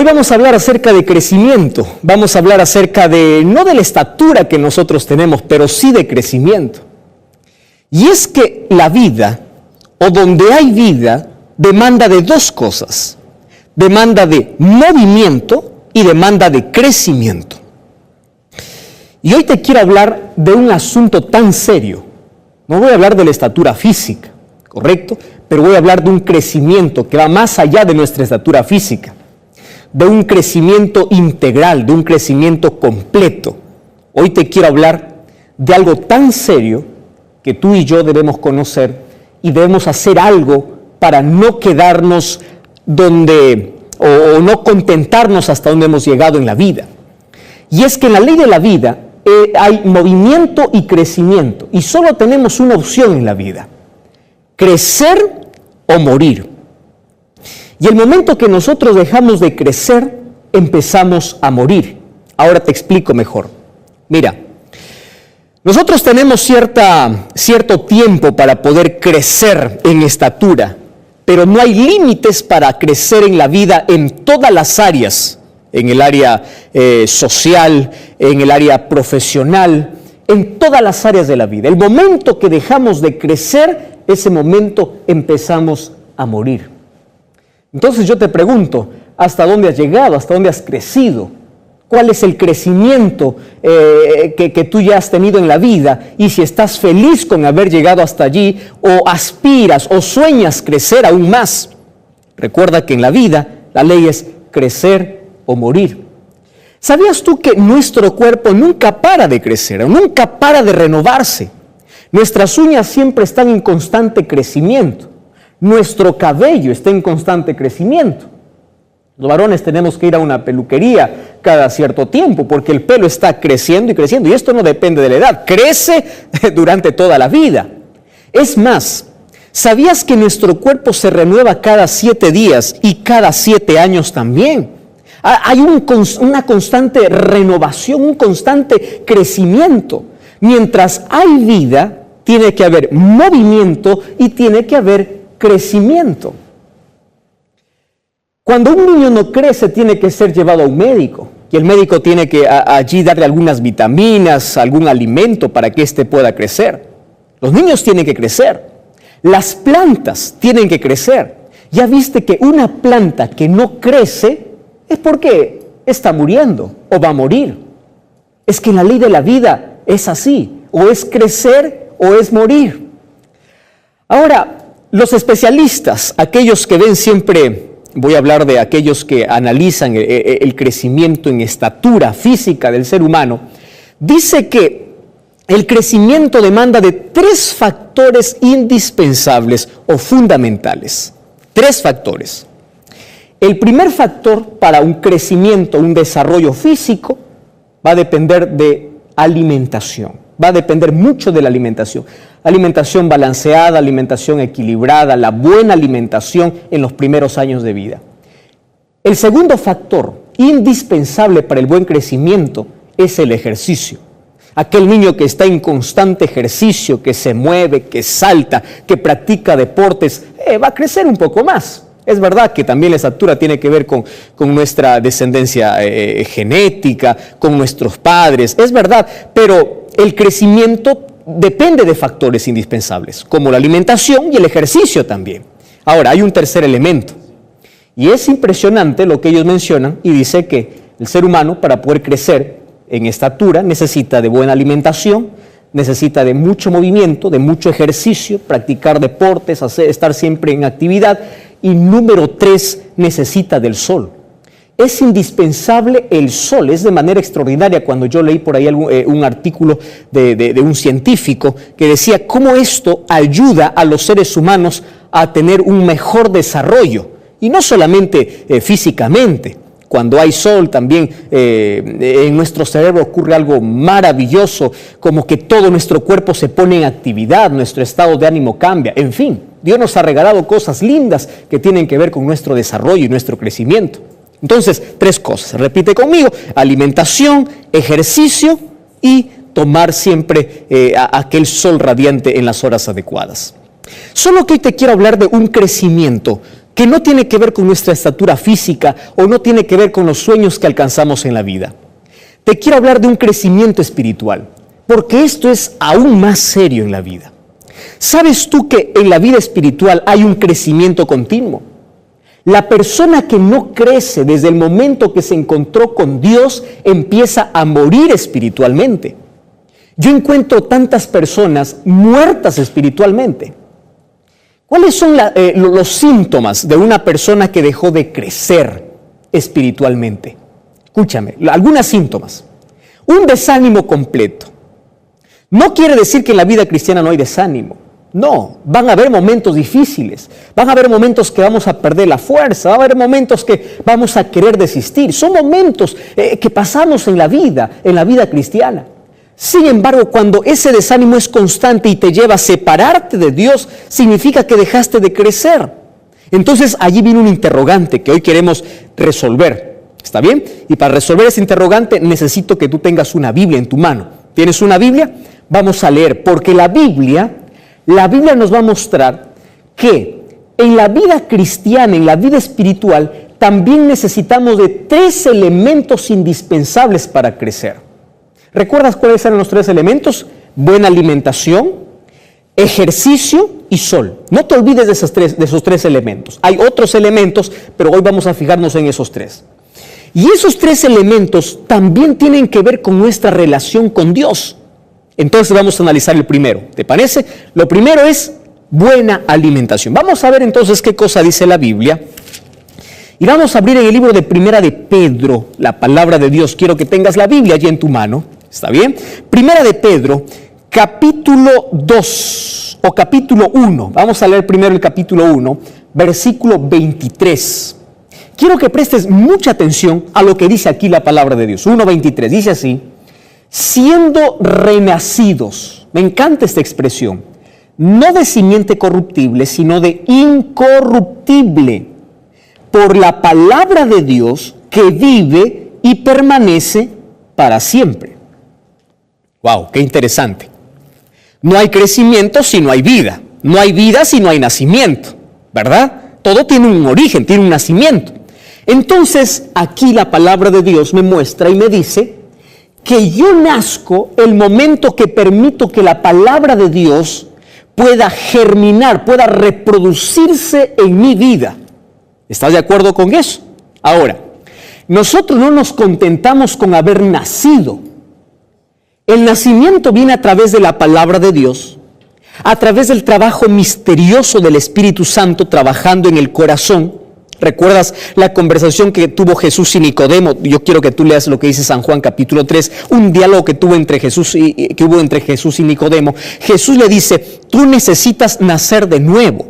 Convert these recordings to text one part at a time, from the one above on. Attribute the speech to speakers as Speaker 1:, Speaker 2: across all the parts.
Speaker 1: Hoy vamos a hablar acerca de crecimiento, vamos a hablar acerca de, no de la estatura que nosotros tenemos, pero sí de crecimiento. Y es que la vida, o donde hay vida, demanda de dos cosas, demanda de movimiento y demanda de crecimiento. Y hoy te quiero hablar de un asunto tan serio, no voy a hablar de la estatura física, ¿correcto? Pero voy a hablar de un crecimiento que va más allá de nuestra estatura física, de un crecimiento integral, de un crecimiento completo. Hoy te quiero hablar de algo tan serio que tú y yo debemos conocer y debemos hacer algo para no quedarnos donde, o no contentarnos hasta donde hemos llegado en la vida. Y es que en la ley de la vida hay movimiento y crecimiento, y solo tenemos una opción en la vida: crecer o morir. Y el momento que nosotros dejamos de crecer, empezamos a morir. Ahora te explico mejor. Mira, nosotros tenemos cierto tiempo para poder crecer en estatura, pero no hay límites para crecer en la vida en todas las áreas, en el área social, en el área profesional, en todas las áreas de la vida. El momento que dejamos de crecer, ese momento empezamos a morir. Entonces yo te pregunto, ¿hasta dónde has llegado? ¿Hasta dónde has crecido? ¿Cuál es el crecimiento que tú ya has tenido en la vida? Y si estás feliz con haber llegado hasta allí, o aspiras o sueñas crecer aún más. Recuerda que en la vida la ley es crecer o morir. ¿Sabías tú que nuestro cuerpo nunca para de crecer, nunca para de renovarse? Nuestras uñas siempre están en constante crecimiento. Nuestro cabello está en constante crecimiento. Los varones tenemos que ir a una peluquería cada cierto tiempo porque el pelo está creciendo y creciendo. Y esto no depende de la edad, crece durante toda la vida. Es más, ¿sabías que nuestro cuerpo se renueva cada 7 días y cada 7 años también? Hay una constante renovación, un constante crecimiento. Mientras hay vida, tiene que haber movimiento y tiene que haber crecimiento. Cuando un niño no crece, tiene que ser llevado a un médico, y el médico tiene que allí darle algunas vitaminas, algún alimento para que éste pueda crecer. Los niños tienen que crecer. Las plantas tienen que crecer. Ya viste que una planta que no crece es porque está muriendo o va a morir. Es que en la ley de la vida es así, o es crecer o es morir. Ahora, los especialistas, aquellos que ven siempre, voy a hablar de aquellos que analizan el crecimiento en estatura física del ser humano, dice que el crecimiento demanda de 3 factores indispensables o fundamentales. 3 factores. El primer factor para un crecimiento, un desarrollo físico, va a depender de alimentación. Va a depender mucho de la alimentación. Alimentación balanceada, alimentación equilibrada, la buena alimentación en los primeros años de vida. El segundo factor indispensable para el buen crecimiento es el ejercicio. Aquel niño que está en constante ejercicio, que se mueve, que salta, que practica deportes, va a crecer un poco más. Es verdad que también la estatura tiene que ver con nuestra descendencia genética, con nuestros padres, es verdad, pero el crecimiento depende de factores indispensables, como la alimentación y el ejercicio también. Ahora, hay un tercer elemento, y es impresionante lo que ellos mencionan, y dice que el ser humano, para poder crecer en estatura, necesita de buena alimentación, necesita de mucho movimiento, de mucho ejercicio, practicar deportes, estar siempre en actividad, y número 3, necesita del sol. Es indispensable el sol, es de manera extraordinaria. Cuando yo leí por ahí un artículo de un científico que decía cómo esto ayuda a los seres humanos a tener un mejor desarrollo, y no solamente físicamente. Cuando hay sol también en nuestro cerebro ocurre algo maravilloso, como que todo nuestro cuerpo se pone en actividad, nuestro estado de ánimo cambia, en fin. Dios nos ha regalado cosas lindas que tienen que ver con nuestro desarrollo y nuestro crecimiento. Entonces, 3 cosas, repite conmigo: alimentación, ejercicio y tomar siempre aquel sol radiante en las horas adecuadas. Solo que hoy te quiero hablar de un crecimiento que no tiene que ver con nuestra estatura física o no tiene que ver con los sueños que alcanzamos en la vida. Te quiero hablar de un crecimiento espiritual, porque esto es aún más serio en la vida. ¿Sabes tú que en la vida espiritual hay un crecimiento continuo? La persona que no crece desde el momento que se encontró con Dios empieza a morir espiritualmente. Yo encuentro tantas personas muertas espiritualmente. ¿Cuáles son los síntomas de una persona que dejó de crecer espiritualmente? Escúchame, algunos síntomas. Un desánimo completo. No quiere decir que en la vida cristiana no hay desánimo. No, van a haber momentos difíciles, van a haber momentos que vamos a perder la fuerza, va a haber momentos que vamos a querer desistir. Son momentos que pasamos en la vida cristiana. Sin embargo, cuando ese desánimo es constante y te lleva a separarte de Dios, significa que dejaste de crecer. Entonces allí viene un interrogante que hoy queremos resolver. ¿Está bien? Y para resolver ese interrogante necesito que tú tengas una Biblia en tu mano. ¿Tienes una Biblia? Vamos a leer, porque la Biblia nos va a mostrar que en la vida cristiana, en la vida espiritual, también necesitamos de 3 elementos indispensables para crecer. ¿Recuerdas cuáles eran los 3 elementos? Buena alimentación, ejercicio y sol. No te olvides de esos tres elementos. Hay otros elementos, pero hoy vamos a fijarnos en esos 3. Y esos 3 elementos también tienen que ver con nuestra relación con Dios. Entonces vamos a analizar el primero. ¿Te parece? Lo primero es buena alimentación. Vamos a ver entonces qué cosa dice la Biblia. Y vamos a abrir en el libro de Primera de Pedro, la palabra de Dios. Quiero que tengas la Biblia allí en tu mano. ¿Está bien? Primera de Pedro, capítulo 2 o capítulo 1. Vamos a leer primero el capítulo 1, versículo 23. Quiero que prestes mucha atención a lo que dice aquí la palabra de Dios. 1:23, dice así: siendo renacidos, me encanta esta expresión, no de simiente corruptible, sino de incorruptible, por la palabra de Dios que vive y permanece para siempre. ¡Wow! ¡Qué interesante! No hay crecimiento si no hay vida. No hay vida si no hay nacimiento, ¿verdad? Todo tiene un origen, tiene un nacimiento. Entonces, aquí la palabra de Dios me muestra y me dice que yo nazco el momento que permito que la palabra de Dios pueda germinar, pueda reproducirse en mi vida. ¿Estás de acuerdo con eso? Ahora, nosotros no nos contentamos con haber nacido. El nacimiento viene a través de la palabra de Dios, a través del trabajo misterioso del Espíritu Santo trabajando en el corazón. ¿Recuerdas la conversación que tuvo Jesús y Nicodemo? Yo quiero que tú leas lo que dice San Juan capítulo 3, un diálogo que hubo entre Jesús y Nicodemo. Jesús le dice: tú necesitas nacer de nuevo.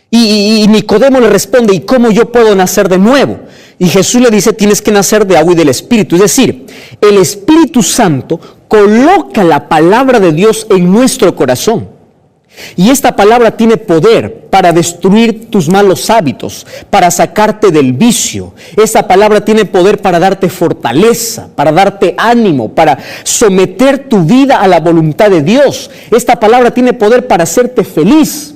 Speaker 1: Y Nicodemo le responde: ¿y cómo yo puedo nacer de nuevo? Y Jesús le dice: tienes que nacer de agua y del Espíritu. Es decir, el Espíritu Santo coloca la palabra de Dios en nuestro corazón. Y esta palabra tiene poder para destruir tus malos hábitos, para sacarte del vicio. Esta palabra tiene poder para darte fortaleza, para darte ánimo, para someter tu vida a la voluntad de Dios. Esta palabra tiene poder para hacerte feliz.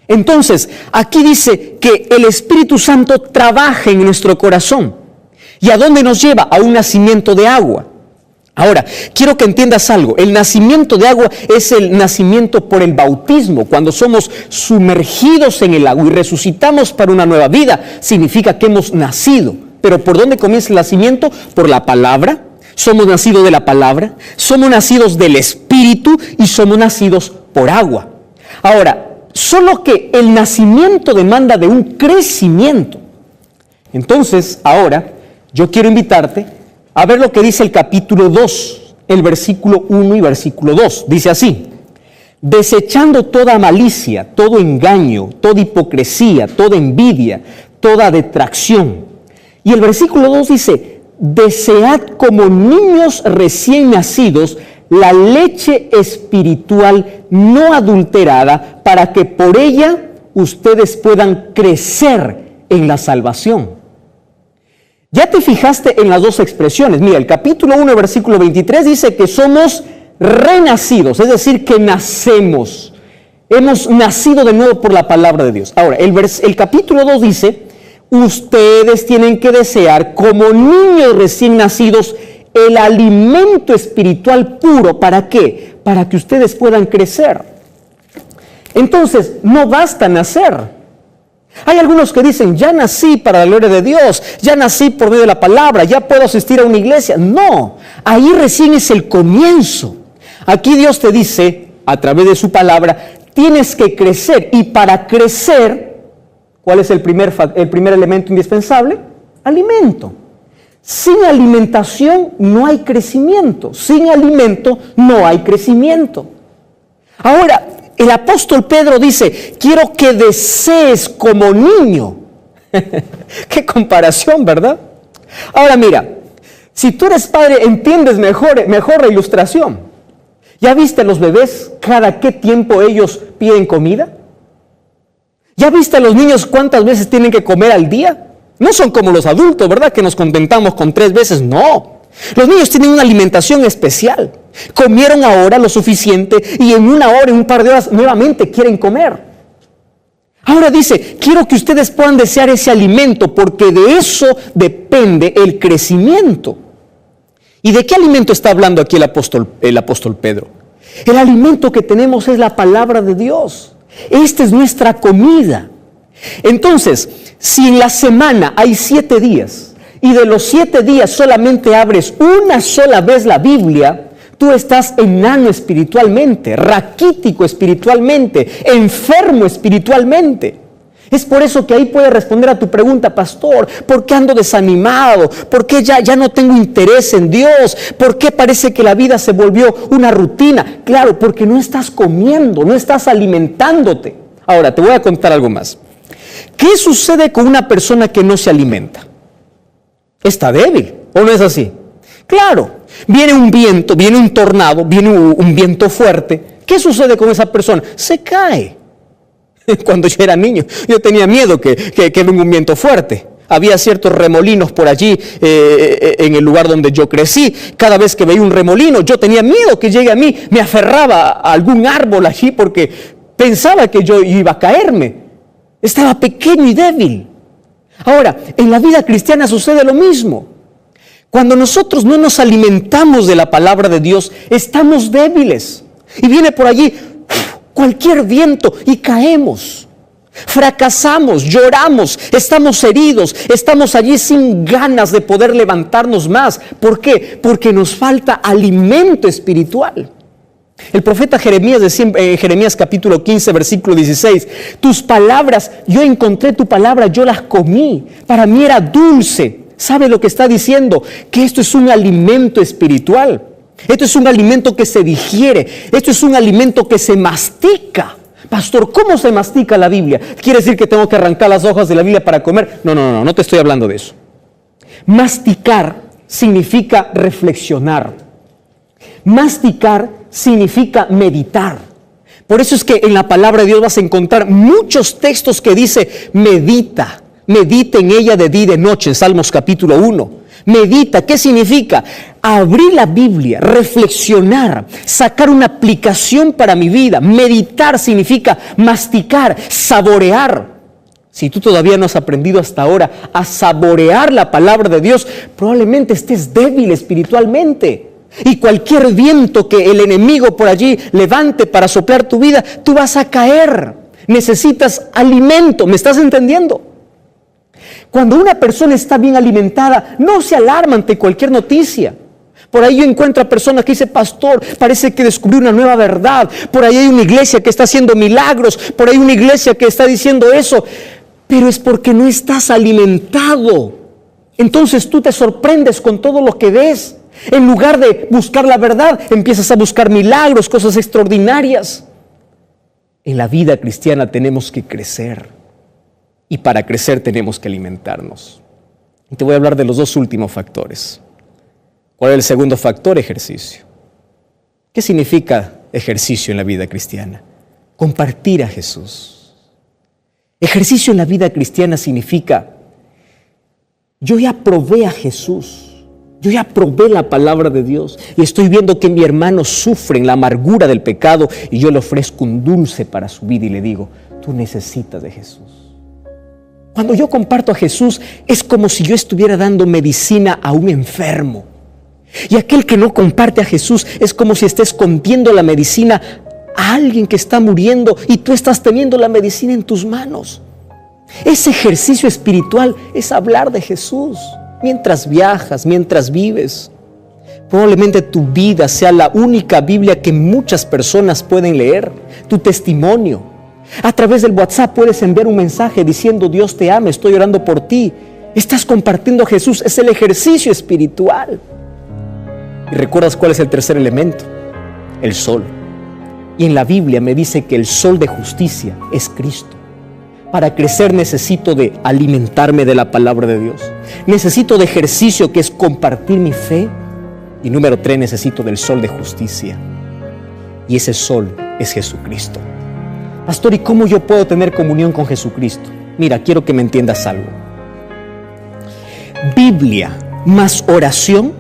Speaker 1: Entonces, aquí dice que el Espíritu Santo trabaja en nuestro corazón. ¿Y a dónde nos lleva? A un nacimiento de agua. Ahora, quiero que entiendas algo. El nacimiento de agua es el nacimiento por el bautismo. Cuando somos sumergidos en el agua y resucitamos para una nueva vida, significa que hemos nacido. Pero ¿por dónde comienza el nacimiento? Por la palabra. Somos nacidos de la palabra, somos nacidos del Espíritu y somos nacidos por agua. Ahora, solo que el nacimiento demanda de un crecimiento. Entonces, ahora, yo quiero invitarte a ver lo que dice el capítulo 2, el versículo 1 y versículo 2. Dice así: desechando toda malicia, todo engaño, toda hipocresía, toda envidia, toda detracción. Y el versículo 2 dice: desead como niños recién nacidos la leche espiritual no adulterada, para que por ella ustedes puedan crecer en la salvación. Ya te fijaste en las dos expresiones. Mira, el capítulo 1, versículo 23 dice que somos renacidos, es decir, que nacemos. Hemos nacido de nuevo por la palabra de Dios. Ahora, el capítulo 2 dice, ustedes tienen que desear como niños recién nacidos el alimento espiritual puro. ¿Para qué? Para que ustedes puedan crecer. Entonces, no basta nacer. Hay algunos que dicen, ya nací para la gloria de Dios, ya nací por medio de la palabra, ya puedo asistir a una iglesia. No, ahí recién es el comienzo. Aquí Dios te dice, a través de su palabra, tienes que crecer. Y para crecer, ¿cuál es el primer elemento indispensable? Alimento. Sin alimentación no hay crecimiento. Sin alimento no hay crecimiento. Ahora, el apóstol Pedro dice, quiero que desees como niño. Qué comparación, ¿verdad? Ahora mira, si tú eres padre, entiendes mejor la ilustración. ¿Ya viste a los bebés cada qué tiempo ellos piden comida? ¿Ya viste a los niños cuántas veces tienen que comer al día? No son como los adultos, ¿verdad? Que nos contentamos con 3 veces. No. Los niños tienen una alimentación especial. Comieron ahora lo suficiente y en una hora, en un par de horas, nuevamente quieren comer. Ahora dice, quiero que ustedes puedan desear ese alimento porque de eso depende el crecimiento. ¿Y de qué alimento está hablando aquí el apóstol Pedro? El alimento que tenemos es la palabra de Dios. Esta es nuestra comida. Entonces, si en la semana hay 7 días y de los 7 días solamente abres una sola vez la Biblia, tú estás enano espiritualmente, raquítico espiritualmente, enfermo espiritualmente. Es por eso que ahí puede responder a tu pregunta, pastor, ¿por qué ando desanimado? ¿Por qué ya no tengo interés en Dios? ¿Por qué parece que la vida se volvió una rutina? Claro, porque no estás comiendo, no estás alimentándote. Ahora, te voy a contar algo más. ¿Qué sucede con una persona que no se alimenta? Está débil, ¿o no es así? Claro, viene un viento, viene un tornado, viene un viento fuerte. ¿Qué sucede con esa persona? Se cae. Cuando yo era niño, yo tenía miedo que venga un viento fuerte. Había ciertos remolinos por allí en el lugar donde yo crecí. Cada vez que veía un remolino, yo tenía miedo que llegue a mí. Me aferraba a algún árbol allí porque pensaba que yo iba a caerme. Estaba pequeño y débil. Ahora, en la vida cristiana sucede lo mismo. Cuando nosotros no nos alimentamos de la palabra de Dios, estamos débiles. Y viene por allí cualquier viento y caemos. Fracasamos, lloramos, estamos heridos, estamos allí sin ganas de poder levantarnos más. ¿Por qué? Porque nos falta alimento espiritual. El profeta Jeremías decía en Jeremías capítulo 15, versículo 16, tus palabras, yo encontré tu palabra, yo las comí, para mí era dulce. ¿Sabe lo que está diciendo? Que esto es un alimento espiritual. Esto es un alimento que se digiere. Esto es un alimento que se mastica. Pastor, ¿cómo se mastica la Biblia? ¿Quiere decir que tengo que arrancar las hojas de la Biblia para comer? No te estoy hablando de eso. Masticar significa reflexionar. Masticar significa meditar. Por eso es que en la palabra de Dios vas a encontrar muchos textos que dice medita en ella de día y de noche, en Salmos capítulo 1. Medita, ¿qué significa? Abrir la Biblia, reflexionar, sacar una aplicación para mi vida. Meditar significa masticar, saborear. Si tú todavía no has aprendido hasta ahora a saborear la palabra de Dios, probablemente estés débil espiritualmente. Y cualquier viento que el enemigo por allí levante para soplar tu vida, tú vas a caer. Necesitas alimento, ¿me estás entendiendo? Cuando una persona está bien alimentada, no se alarma ante cualquier noticia. Por ahí yo encuentro a personas que dicen, pastor, parece que descubrí una nueva verdad. Por ahí hay una iglesia que está haciendo milagros. Por ahí hay una iglesia que está diciendo eso. Pero es porque no estás alimentado. Entonces tú te sorprendes con todo lo que ves. En lugar de buscar la verdad, empiezas a buscar milagros, cosas extraordinarias. En la vida cristiana tenemos que crecer. Y para crecer tenemos que alimentarnos. Y te voy a hablar de los 2 últimos factores. ¿Cuál es el segundo factor? Ejercicio. ¿Qué significa ejercicio en la vida cristiana? Compartir a Jesús. Ejercicio en la vida cristiana significa, yo ya probé a Jesús. Yo ya probé la palabra de Dios y estoy viendo que mi hermano sufre en la amargura del pecado y yo le ofrezco un dulce para su vida y le digo, tú necesitas de Jesús. Cuando yo comparto a Jesús es como si yo estuviera dando medicina a un enfermo. Y aquel que no comparte a Jesús es como si esté escondiendo la medicina a alguien que está muriendo y tú estás teniendo la medicina en tus manos. Ese ejercicio espiritual es hablar de Jesús. Mientras viajas, mientras vives, probablemente tu vida sea la única Biblia que muchas personas pueden leer, tu testimonio. A través del WhatsApp puedes enviar un mensaje diciendo Dios te ama, estoy orando por ti. Estás compartiendo a Jesús, es el ejercicio espiritual. ¿Y recuerdas cuál es el tercer elemento? El sol. Y en la Biblia me dice que el sol de justicia es Cristo. Para crecer necesito de alimentarme de la palabra de Dios. Necesito de ejercicio que es compartir mi fe. Y número 3, necesito del sol de justicia. Y ese sol es Jesucristo. Pastor, ¿y cómo yo puedo tener comunión con Jesucristo? Mira, quiero que me entiendas algo. Biblia más oración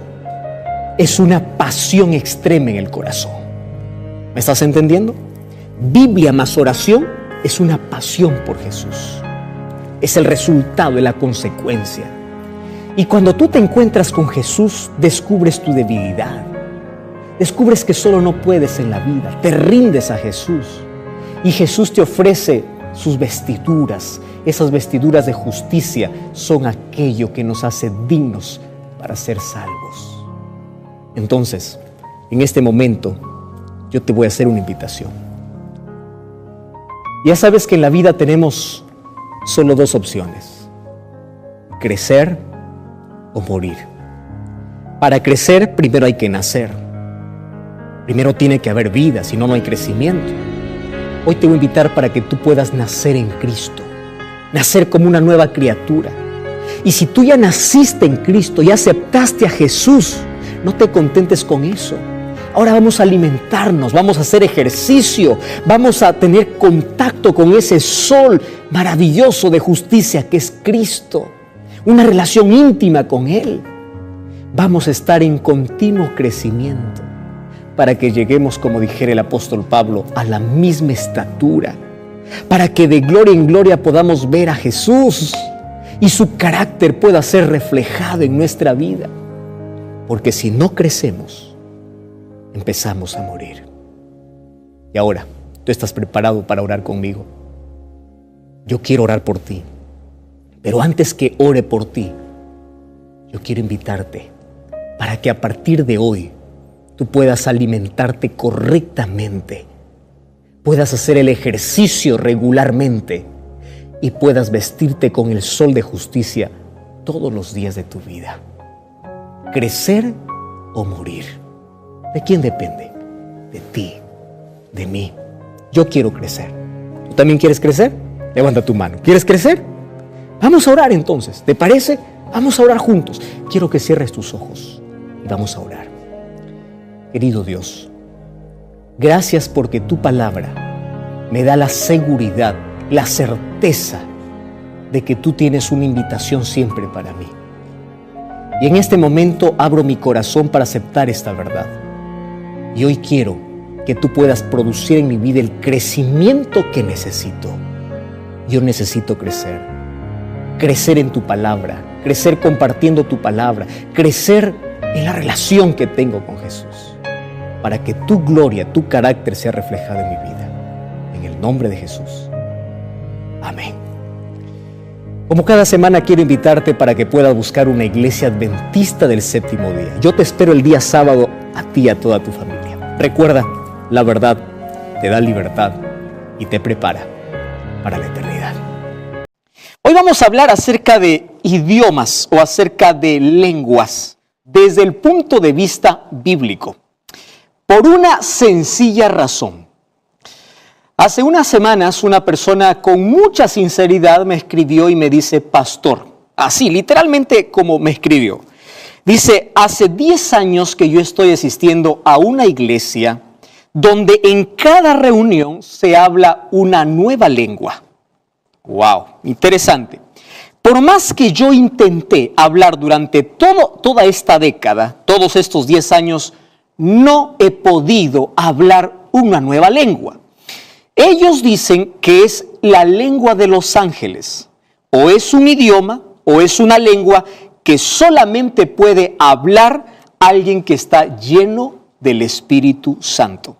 Speaker 1: es una pasión extrema en el corazón. ¿Me estás entendiendo? Biblia más oración es una pasión por Jesús. Es el resultado, es la consecuencia. Y cuando tú te encuentras con Jesús, descubres tu debilidad. Descubres que solo no puedes en la vida. Te rindes a Jesús. Y Jesús te ofrece sus vestiduras. Esas vestiduras de justicia son aquello que nos hace dignos para ser salvos. Entonces, en este momento, yo te voy a hacer una invitación. Ya sabes que en la vida tenemos solo dos opciones: crecer o morir. Para crecer, primero hay que nacer. Primero tiene que haber vida, si no, no hay crecimiento. Hoy te voy a invitar para que tú puedas nacer en Cristo, nacer como una nueva criatura. Y si tú ya naciste en Cristo, ya aceptaste a Jesús, no te contentes con eso. Ahora vamos a alimentarnos, vamos a hacer ejercicio, vamos a tener contacto con ese sol maravilloso de justicia que es Cristo. Una relación íntima con Él. Vamos a estar en continuo crecimiento para que lleguemos, como dijera el apóstol Pablo, a la misma estatura. Para que de gloria en gloria podamos ver a Jesús y su carácter pueda ser reflejado en nuestra vida. Porque si no crecemos, empezamos a morir. Y ahora, tú estás preparado para orar conmigo. Yo quiero orar por ti. Pero antes que ore por ti, yo quiero invitarte para que a partir de hoy tú puedas alimentarte correctamente, puedas hacer el ejercicio regularmente y puedas vestirte con el sol de justicia todos los días de tu vida. Crecer o morir. ¿De quién depende? De ti, de mí. Yo quiero crecer. ¿Tú también quieres crecer? Levanta tu mano. ¿Quieres crecer? Vamos a orar entonces. ¿Te parece? Vamos a orar juntos. Quiero que cierres tus ojos y vamos a orar. Querido Dios, gracias porque tu palabra me da la seguridad, la certeza de que tú tienes una invitación siempre para mí. Y en este momento abro mi corazón para aceptar esta verdad. Y hoy quiero que tú puedas producir en mi vida el crecimiento que necesito. Yo necesito crecer. Crecer en tu palabra, crecer compartiendo tu palabra, crecer en la relación que tengo con Jesús, para que tu gloria, tu carácter sea reflejado en mi vida. En el nombre de Jesús. Amén. Como cada semana quiero invitarte para que puedas buscar una iglesia adventista del séptimo día. Yo te espero el día sábado a ti y a toda tu familia. Recuerda, la verdad te da libertad y te prepara para la eternidad. Hoy vamos a hablar acerca de idiomas o acerca de lenguas desde el punto de vista bíblico. Por una sencilla razón. Hace unas semanas una persona con mucha sinceridad me escribió y me dice, pastor, así literalmente como me escribió. Dice, hace 10 años que yo estoy asistiendo a una iglesia donde en cada reunión se habla una nueva lengua. ¡Wow! Interesante. Por más que yo intenté hablar durante toda esta década, todos estos 10 años, no he podido hablar una nueva lengua. Ellos dicen que es la lengua de los ángeles. O es un idioma o es una lengua que solamente puede hablar alguien que está lleno del Espíritu Santo.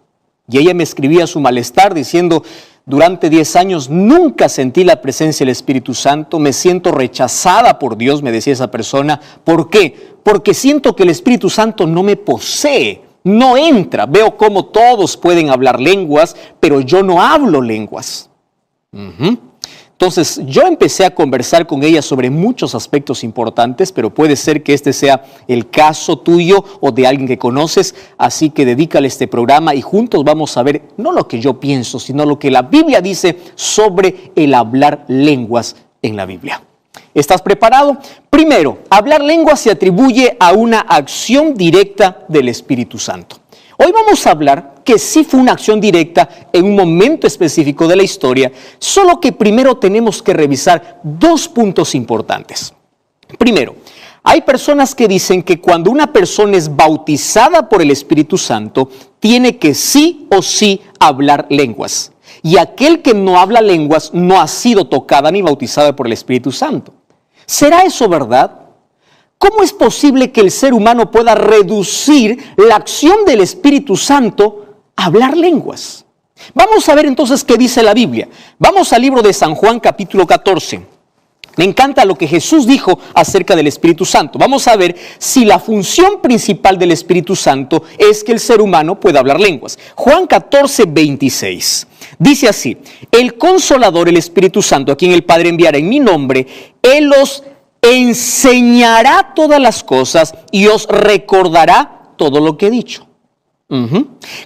Speaker 1: Y ella me escribía su malestar diciendo: durante 10 años nunca sentí la presencia del Espíritu Santo, me siento rechazada por Dios, me decía esa persona. ¿Por qué? Porque siento que el Espíritu Santo no me posee, no entra. Veo cómo todos pueden hablar lenguas, pero yo no hablo lenguas. Entonces yo empecé a conversar con ella sobre muchos aspectos importantes, pero puede ser que este sea el caso tuyo o de alguien que conoces, así que dedícale este programa y juntos vamos a ver no lo que yo pienso, sino lo que la Biblia dice sobre el hablar lenguas en la Biblia. ¿Estás preparado? Primero, hablar lenguas se atribuye a una acción directa del Espíritu Santo. Hoy vamos a hablar que sí fue una acción directa en un momento específico de la historia, solo que primero tenemos que revisar 2 puntos importantes. Primero, hay personas que dicen que cuando una persona es bautizada por el Espíritu Santo, tiene que sí o sí hablar lenguas. Y aquel que no habla lenguas no ha sido tocada ni bautizada por el Espíritu Santo. ¿Será eso verdad? ¿Cómo es posible que el ser humano pueda reducir la acción del Espíritu Santo a hablar lenguas? Vamos a ver entonces qué dice la Biblia. Vamos al libro de San Juan capítulo 14. Me encanta lo que Jesús dijo acerca del Espíritu Santo. Vamos a ver si la función principal del Espíritu Santo es que el ser humano pueda hablar lenguas. Juan 14, 26. Dice así: el Consolador, el Espíritu Santo, a quien el Padre enviará en mi nombre, Él os enseñará todas las cosas y os recordará todo lo que he dicho.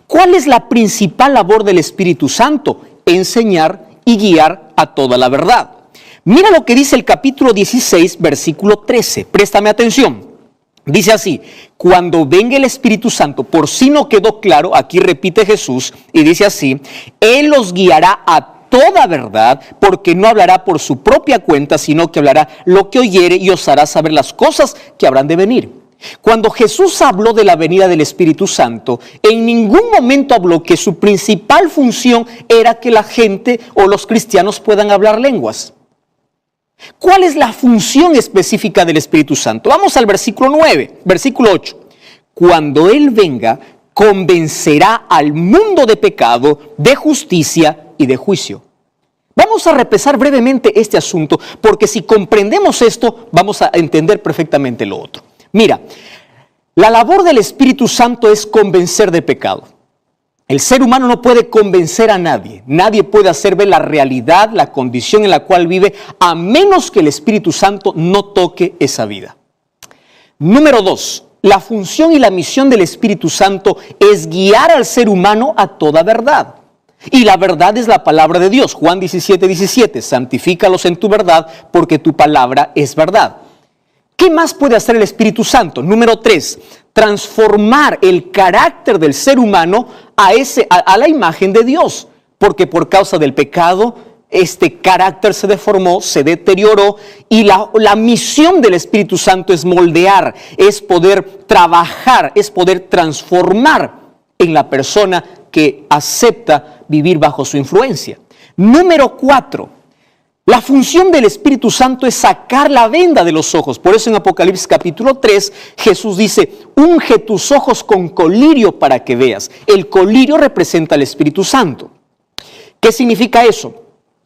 Speaker 1: ¿Cuál es la principal labor del Espíritu Santo? Enseñar y guiar a toda la verdad. Mira lo que dice el capítulo 16, versículo 13. Préstame atención. Dice así: cuando venga el Espíritu Santo, por si no quedó claro, aquí repite Jesús y dice así: Él os guiará a toda verdad, porque no hablará por su propia cuenta, sino que hablará lo que oyere y os hará saber las cosas que habrán de venir. Cuando Jesús habló de la venida del Espíritu Santo, en ningún momento habló que su principal función era que la gente o los cristianos puedan hablar lenguas. ¿Cuál es la función específica del Espíritu Santo? Vamos al versículo 9, versículo 8. Cuando Él venga, convencerá al mundo de pecado, de justicia y de juicio. Vamos a repasar brevemente este asunto, porque si comprendemos esto, vamos a entender perfectamente lo otro. Mira, la labor del Espíritu Santo es convencer de pecado. El ser humano no puede convencer a nadie. Nadie puede hacer ver la realidad, la condición en la cual vive, a menos que el Espíritu Santo no toque esa vida. Número 2, la función y la misión del Espíritu Santo es guiar al ser humano a toda verdad. Y la verdad es la palabra de Dios. Juan 17, 17, santifícalos en tu verdad, porque tu palabra es verdad. ¿Qué más puede hacer el Espíritu Santo? Número 3, transformar el carácter del ser humano a la imagen de Dios. Porque por causa del pecado, este carácter se deformó, se deterioró, y la misión del Espíritu Santo es moldear, es poder trabajar, es poder transformar en la persona que acepta vivir bajo su influencia. Número 4, la función del Espíritu Santo es sacar la venda de los ojos. Por eso en Apocalipsis capítulo 3, Jesús dice: unge tus ojos con colirio para que veas. El colirio representa al Espíritu Santo. ¿Qué significa eso?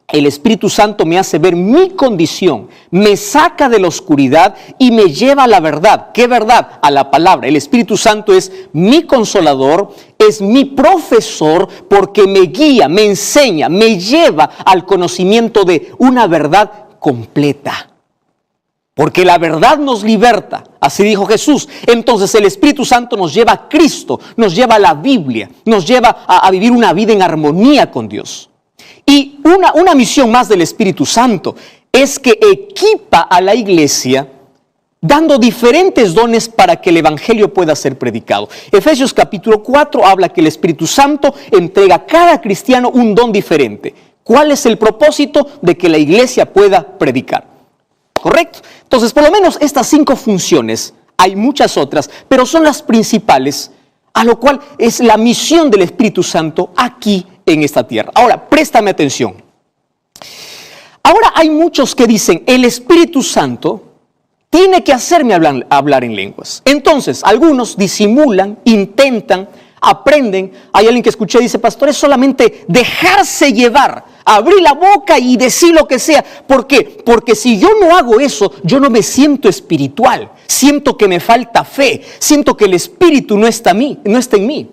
Speaker 1: El Espíritu Santo me hace ver mi condición, me saca de la oscuridad y me lleva a la verdad. ¿Qué verdad? A la palabra. El Espíritu Santo es mi consolador, es mi profesor, porque me guía, me enseña, me lleva al conocimiento de una verdad completa. Porque la verdad nos liberta, así dijo Jesús. Entonces el Espíritu Santo nos lleva a Cristo, nos lleva a la Biblia, nos lleva a vivir una vida en armonía con Dios. Y una misión más del Espíritu Santo es que equipa a la iglesia dando diferentes dones para que el Evangelio pueda ser predicado. Efesios capítulo 4 habla que el Espíritu Santo entrega a cada cristiano un don diferente. ¿Cuál es el propósito? De que la iglesia pueda predicar. ¿correcto? Entonces, por lo menos estas 5 funciones, hay muchas otras, pero son las principales, a lo cual es la misión del Espíritu Santo aquí en esta tierra. Ahora, préstame atención. Ahora hay muchos que dicen, el Espíritu Santo tiene que hacerme hablar en lenguas. Entonces, algunos disimulan, intentan, aprenden. Hay alguien que escuché, dice, pastor, es solamente dejarse llevar, abrir la boca y decir lo que sea. ¿Por qué? Porque si yo no hago eso, yo no me siento espiritual. Siento que me falta fe. Siento que el Espíritu no está en mí.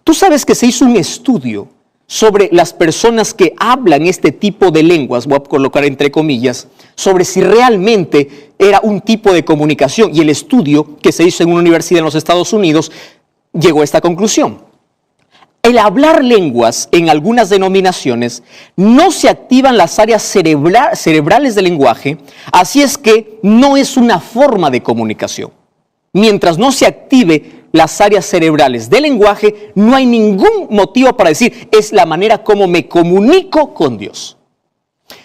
Speaker 1: Tú sabes que se hizo un estudio sobre las personas que hablan este tipo de lenguas, voy a colocar entre comillas, sobre si realmente era un tipo de comunicación. Y el estudio que se hizo en una universidad en los Estados Unidos llegó a esta conclusión. El hablar lenguas en algunas denominaciones no se activan las áreas cerebrales del lenguaje, así es que no es una forma de comunicación. Mientras no se active las áreas cerebrales del lenguaje, no hay ningún motivo para decir es la manera como me comunico con Dios.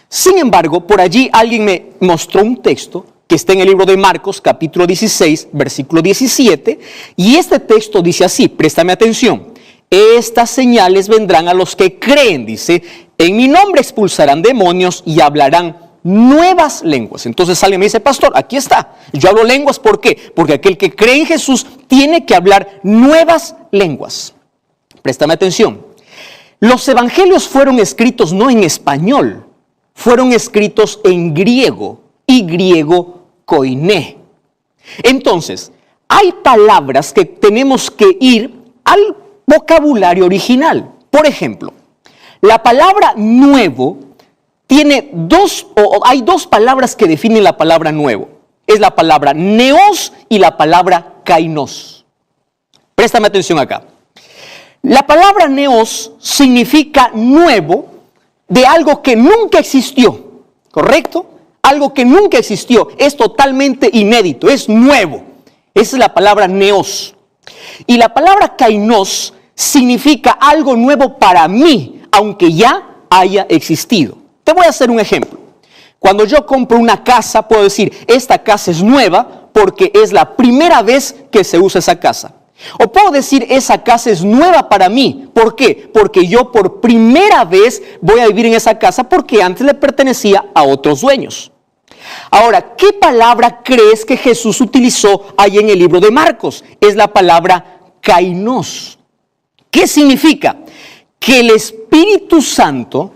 Speaker 1: Sin embargo, por allí alguien me mostró un texto que está en el libro de Marcos, capítulo 16, versículo 17, y este texto dice así, préstame atención, estas señales vendrán a los que creen, dice, en mi nombre expulsarán demonios y hablarán nuevas lenguas. Entonces alguien me dice, pastor, aquí está, yo hablo lenguas, ¿por qué? Porque aquel que cree en Jesús tiene que hablar nuevas lenguas. Préstame atención, los evangelios fueron escritos no en español, fueron escritos en griego, y griego koiné. Entonces, hay palabras que tenemos que ir al vocabulario original. Por ejemplo, la palabra nuevo hay dos palabras que definen la palabra nuevo. Es la palabra neos y la palabra kainos. Préstame atención acá. La palabra neos significa nuevo de algo que nunca existió, ¿correcto? Algo que nunca existió, es totalmente inédito, es nuevo. Esa es la palabra neos. Y la palabra kainos significa algo nuevo para mí, aunque ya haya existido. Te voy a hacer un ejemplo. Cuando yo compro una casa, puedo decir, esta casa es nueva porque es la primera vez que se usa esa casa. O puedo decir, esa casa es nueva para mí. ¿Por qué? Porque yo por primera vez voy a vivir en esa casa porque antes le pertenecía a otros dueños. Ahora, ¿qué palabra crees que Jesús utilizó ahí en el libro de Marcos? Es la palabra kainos. ¿Qué significa? Que el Espíritu Santo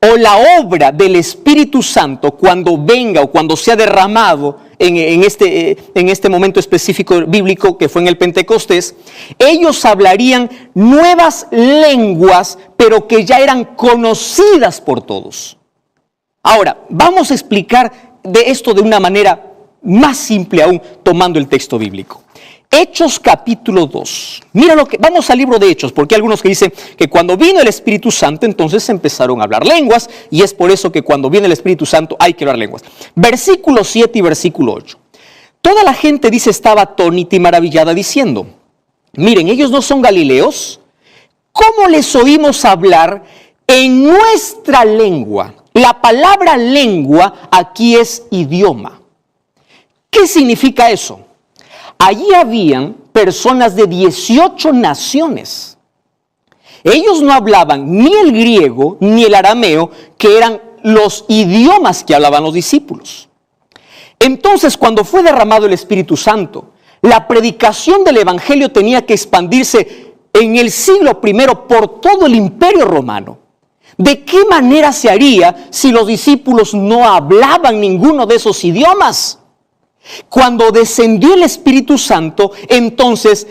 Speaker 1: o la obra del Espíritu Santo cuando venga o cuando sea derramado en este momento específico bíblico que fue en el Pentecostés, ellos hablarían nuevas lenguas, pero que ya eran conocidas por todos. Ahora, vamos a explicar de esto de una manera más simple aún, tomando el texto bíblico. Hechos capítulo 2. Mira vamos al libro de Hechos, porque hay algunos que dicen que cuando vino el Espíritu Santo, entonces empezaron a hablar lenguas, y es por eso que cuando viene el Espíritu Santo hay que hablar lenguas. Versículo 7 y versículo 8. Toda la gente, dice, estaba atónita y maravillada diciendo, miren, ellos no son galileos, ¿cómo les oímos hablar en nuestra lengua? La palabra lengua aquí es idioma. ¿Qué significa eso? Allí habían personas de 18 naciones. Ellos no hablaban ni el griego ni el arameo, que eran los idiomas que hablaban los discípulos. Entonces, cuando fue derramado el Espíritu Santo, la predicación del Evangelio tenía que expandirse en el siglo I por todo el Imperio Romano. ¿De qué manera se haría si los discípulos no hablaban ninguno de esos idiomas? Cuando descendió el Espíritu Santo, entonces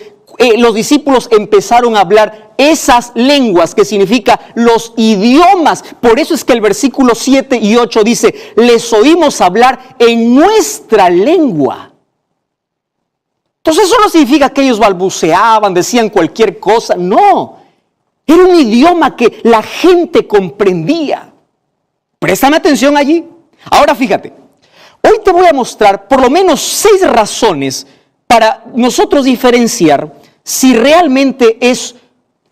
Speaker 1: los discípulos empezaron a hablar esas lenguas, que significa los idiomas. Por eso es que el versículo 7 y 8 dice, les oímos hablar en nuestra lengua. Entonces eso no significa que ellos balbuceaban, decían cualquier cosa, no. Era un idioma que la gente comprendía. Préstame atención allí. Ahora fíjate. Hoy te voy a mostrar por lo menos 6 razones para nosotros diferenciar si realmente es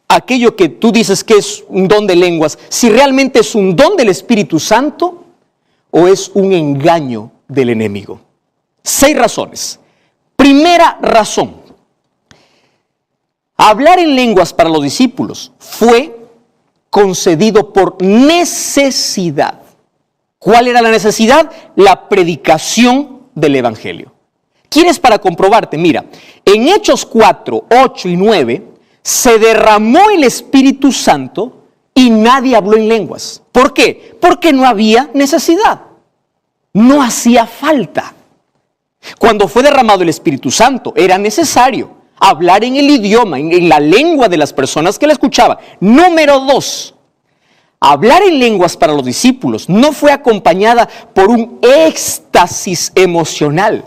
Speaker 1: aquello que tú dices que es un don de lenguas, si realmente es un don del Espíritu Santo o es un engaño del enemigo. 6 razones. Primera razón. Hablar en lenguas para los discípulos fue concedido por necesidad. ¿Cuál era la necesidad? La predicación del evangelio. ¿Quieres para comprobarte? Mira, en Hechos 4, 8 y 9 se derramó el Espíritu Santo y nadie habló en lenguas. ¿Por qué? Porque no había necesidad. No hacía falta. Cuando fue derramado el Espíritu Santo era necesario hablar en el idioma, en la lengua de las personas que la escuchaban. Número 2, hablar en lenguas para los discípulos no fue acompañada por un éxtasis emocional.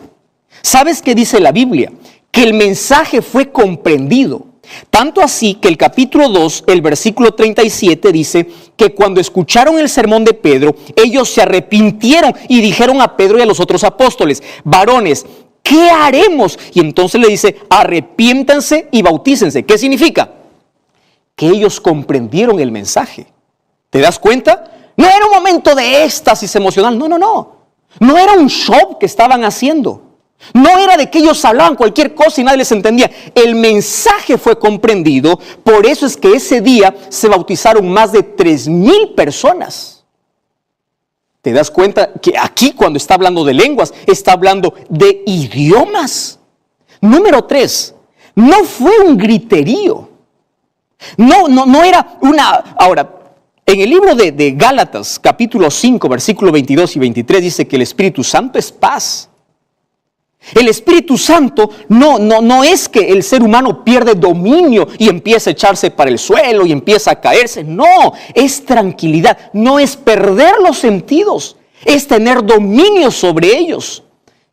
Speaker 1: ¿Sabes qué dice la Biblia? Que el mensaje fue comprendido. Tanto así que el capítulo 2, el versículo 37 dice que cuando escucharon el sermón de Pedro, ellos se arrepintieron y dijeron a Pedro y a los otros apóstoles: varones, ¿qué haremos? Y entonces le dice: arrepiéntanse y bautícense. ¿Qué significa? Que ellos comprendieron el mensaje. ¿Te das cuenta? No era un momento de éxtasis emocional. No. No era un show que estaban haciendo. No era de que ellos hablaban cualquier cosa y nadie les entendía. El mensaje fue comprendido. Por eso es que ese día se bautizaron más de 3,000 personas. ¿Te das cuenta que aquí, cuando está hablando de lenguas, está hablando de idiomas? Número 3, no fue un griterío. No era una... Ahora, en el libro de Gálatas, capítulo 5, versículos 22 y 23, dice que el Espíritu Santo es paz. El Espíritu Santo no es que el ser humano pierde dominio y empieza a echarse para el suelo y empieza a caerse. No, es tranquilidad, no es perder los sentidos, es tener dominio sobre ellos.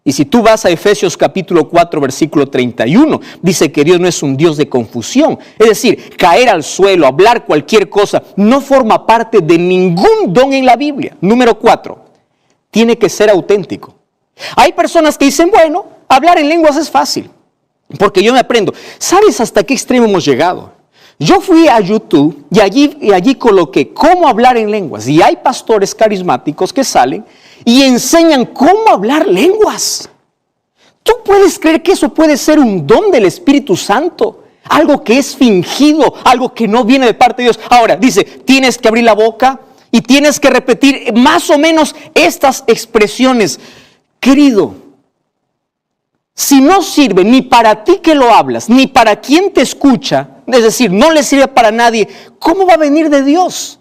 Speaker 1: Y si tú vas a Efesios capítulo 4, versículo 31, dice que Dios no es un Dios de confusión. Es decir, caer al suelo, hablar cualquier cosa, no forma parte de ningún don en la Biblia. Número 4, tiene que ser auténtico. Hay personas que dicen, bueno, hablar en lenguas es fácil, porque yo me aprendo. ¿Sabes hasta qué extremo hemos llegado? Yo fui a YouTube y allí coloqué cómo hablar en lenguas. Y hay pastores carismáticos que salen y enseñan cómo hablar lenguas. ¿Tú puedes creer que eso puede ser un don del Espíritu Santo? Algo que es fingido, algo que no viene de parte de Dios. Ahora, dice, tienes que abrir la boca y tienes que repetir más o menos estas expresiones. Querido, si no sirve ni para ti que lo hablas, ni para quien te escucha, es decir, no le sirve para nadie, ¿cómo va a venir de Dios?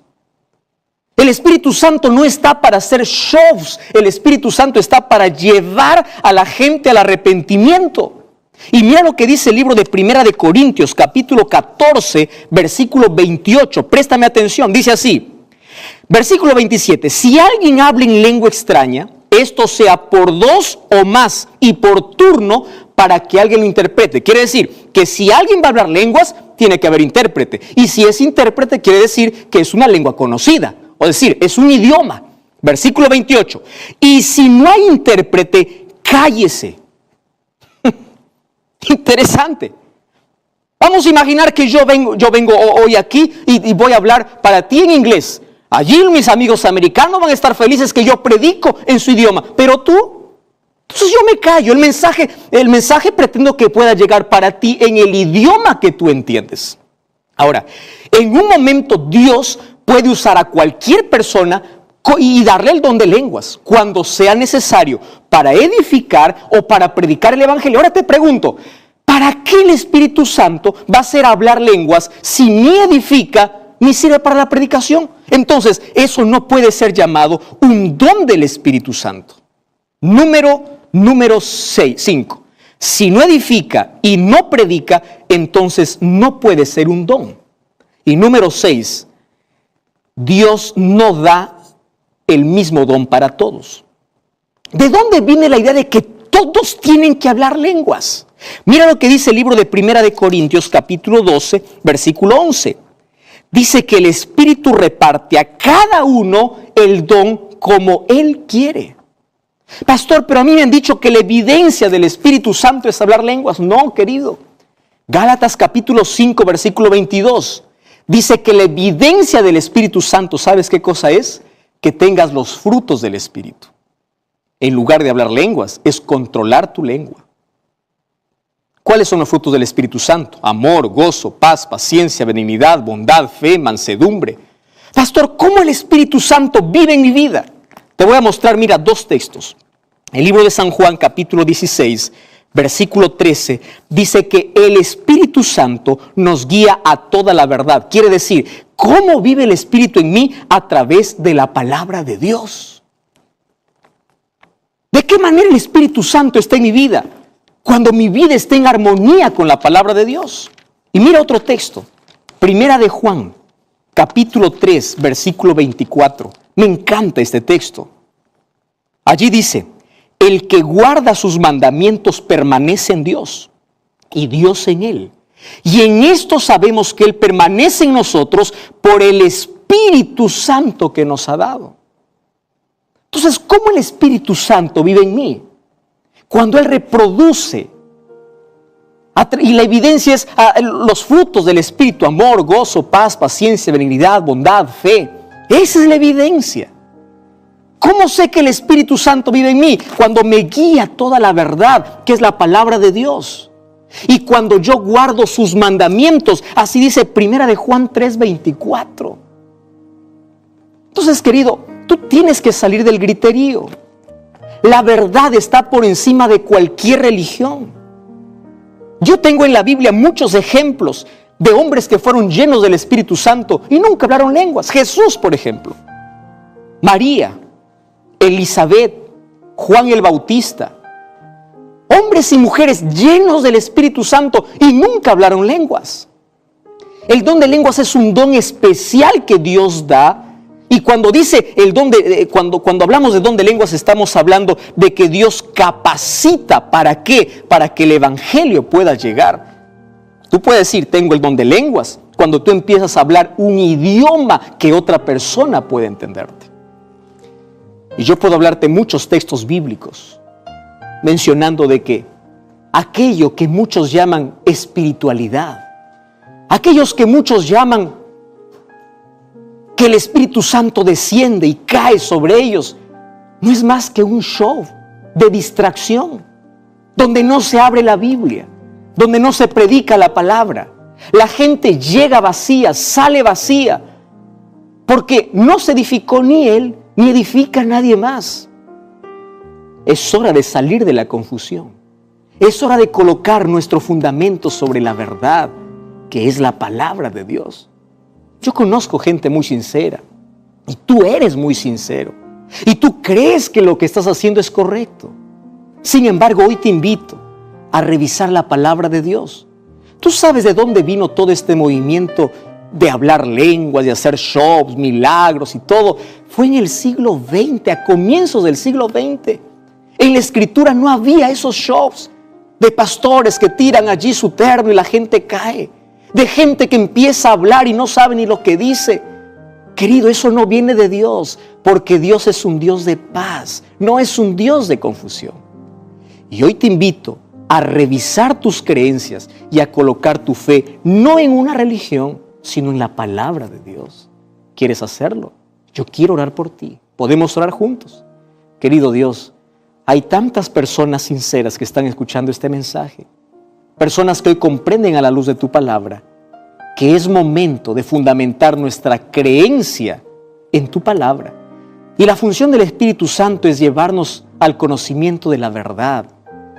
Speaker 1: El Espíritu Santo no está para hacer shows, el Espíritu Santo está para llevar a la gente al arrepentimiento. Y mira lo que dice el libro de Primera de Corintios, capítulo 14, versículo 28, préstame atención, dice así, versículo 27, si alguien habla en lengua extraña, esto sea por 2 o más y por turno para que alguien lo interprete. Quiere decir que si alguien va a hablar lenguas, tiene que haber intérprete. Y si es intérprete, quiere decir que es una lengua conocida. O decir, es un idioma. Versículo 28. Y si no hay intérprete, cállese. Interesante. Vamos a imaginar que yo vengo hoy aquí y voy a hablar para ti en inglés. Allí mis amigos americanos van a estar felices que yo predico en su idioma, pero tú, entonces yo me callo. El mensaje pretendo que pueda llegar para ti en el idioma que tú entiendes. Ahora, en un momento Dios puede usar a cualquier persona y darle el don de lenguas cuando sea necesario para edificar o para predicar el evangelio. Ahora te pregunto, ¿para qué el Espíritu Santo va a hacer hablar lenguas si ni edifica ni sirve para la predicación? Entonces, eso no puede ser llamado un don del Espíritu Santo. Número 5. Si no edifica y no predica, entonces no puede ser un don. Y número 6, Dios no da el mismo don para todos. ¿De dónde viene la idea de que todos tienen que hablar lenguas? Mira lo que dice el libro de Primera de Corintios, capítulo 12, versículo 11. Dice que el Espíritu reparte a cada uno el don como Él quiere. Pastor, pero a mí me han dicho que la evidencia del Espíritu Santo es hablar lenguas. No, querido. Gálatas capítulo 5, versículo 22. Dice que la evidencia del Espíritu Santo, ¿sabes qué cosa es? Que tengas los frutos del Espíritu. en lugar de hablar lenguas, es controlar tu lengua. ¿Cuáles son los frutos del Espíritu Santo? Amor, gozo, paz, paciencia, benignidad, bondad, fe, mansedumbre. Pastor, ¿cómo el Espíritu Santo vive en mi vida? Te voy a mostrar, mira, 2 textos. El libro de San Juan, capítulo 16, versículo 13, dice que el Espíritu Santo nos guía a toda la verdad. Quiere decir, ¿cómo vive el Espíritu en mí? A través de la palabra de Dios. ¿De qué manera el Espíritu Santo está en mi vida? Cuando mi vida está en armonía con la palabra de Dios. Y mira otro texto, Primera de Juan, capítulo 3, versículo 24. Me encanta este texto. Allí dice, el que guarda sus mandamientos permanece en Dios y Dios en él. Y en esto sabemos que Él permanece en nosotros por el Espíritu Santo que nos ha dado. Entonces, ¿cómo el Espíritu Santo vive en mí? Cuando Él reproduce, y la evidencia es los frutos del Espíritu, amor, gozo, paz, paciencia, benignidad, bondad, fe. Esa es la evidencia. ¿Cómo sé que el Espíritu Santo vive en mí? Cuando me guía toda la verdad, que es la palabra de Dios. Y cuando yo guardo sus mandamientos, así dice Primera de Juan 3:24. Entonces, querido, tú tienes que salir del griterío. La verdad está por encima de cualquier religión. Yo tengo en la Biblia muchos ejemplos de hombres que fueron llenos del Espíritu Santo y nunca hablaron lenguas. Jesús, por ejemplo. María, Elizabeth, Juan el Bautista. Hombres y mujeres llenos del Espíritu Santo y nunca hablaron lenguas. El don de lenguas es un don especial que Dios da. Y cuando dice el don cuando hablamos de don de lenguas, estamos hablando de que Dios capacita. ¿Para qué? Para que el evangelio pueda llegar. Tú puedes decir, tengo el don de lenguas, cuando tú empiezas a hablar un idioma que otra persona puede entenderte. Y yo puedo hablarte muchos textos bíblicos mencionando de que aquello que muchos llaman espiritualidad, aquellos que muchos llaman que el Espíritu Santo desciende y cae sobre ellos, no es más que un show de distracción, donde no se abre la Biblia, donde no se predica la palabra. La gente llega vacía, sale vacía, porque no se edificó ni él, ni edifica a nadie más. Es hora de salir de la confusión. Es hora de colocar nuestro fundamento sobre la verdad, que es la palabra de Dios. Yo conozco gente muy sincera, y tú eres muy sincero, y tú crees que lo que estás haciendo es correcto. Sin embargo, hoy te invito a revisar la palabra de Dios. Tú sabes de dónde vino todo este movimiento de hablar lenguas, de hacer shows, milagros y todo. Fue en el siglo XX, a comienzos del siglo XX. En la Escritura no había esos shows de pastores que tiran allí su terno y la gente cae. De gente que empieza a hablar y no sabe ni lo que dice. Querido, eso no viene de Dios, porque Dios es un Dios de paz, no es un Dios de confusión. Y hoy te invito a revisar tus creencias y a colocar tu fe no en una religión, sino en la palabra de Dios. ¿Quieres hacerlo? Yo quiero orar por ti. ¿Podemos orar juntos? Querido Dios, hay tantas personas sinceras que están escuchando este mensaje. Personas que hoy comprenden a la luz de tu palabra que es momento de fundamentar nuestra creencia en tu palabra. Y la función del Espíritu Santo es llevarnos al conocimiento de la verdad.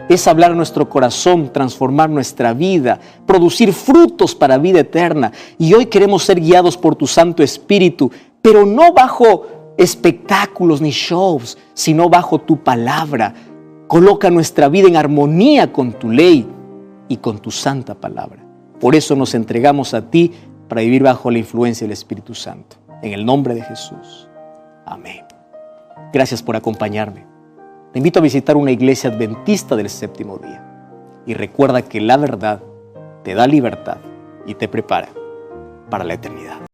Speaker 1: Es hablar a nuestro corazón, transformar nuestra vida, producir frutos para vida eterna. Y hoy queremos ser guiados por tu Santo Espíritu, pero no bajo espectáculos ni shows, sino bajo tu palabra. Coloca nuestra vida en armonía con tu ley y con tu santa palabra. Por eso nos entregamos a ti para vivir bajo la influencia del Espíritu Santo. En el nombre de Jesús. Amén. Gracias por acompañarme. Te invito a visitar una iglesia adventista del séptimo día. Y recuerda que la verdad te da libertad y te prepara para la eternidad.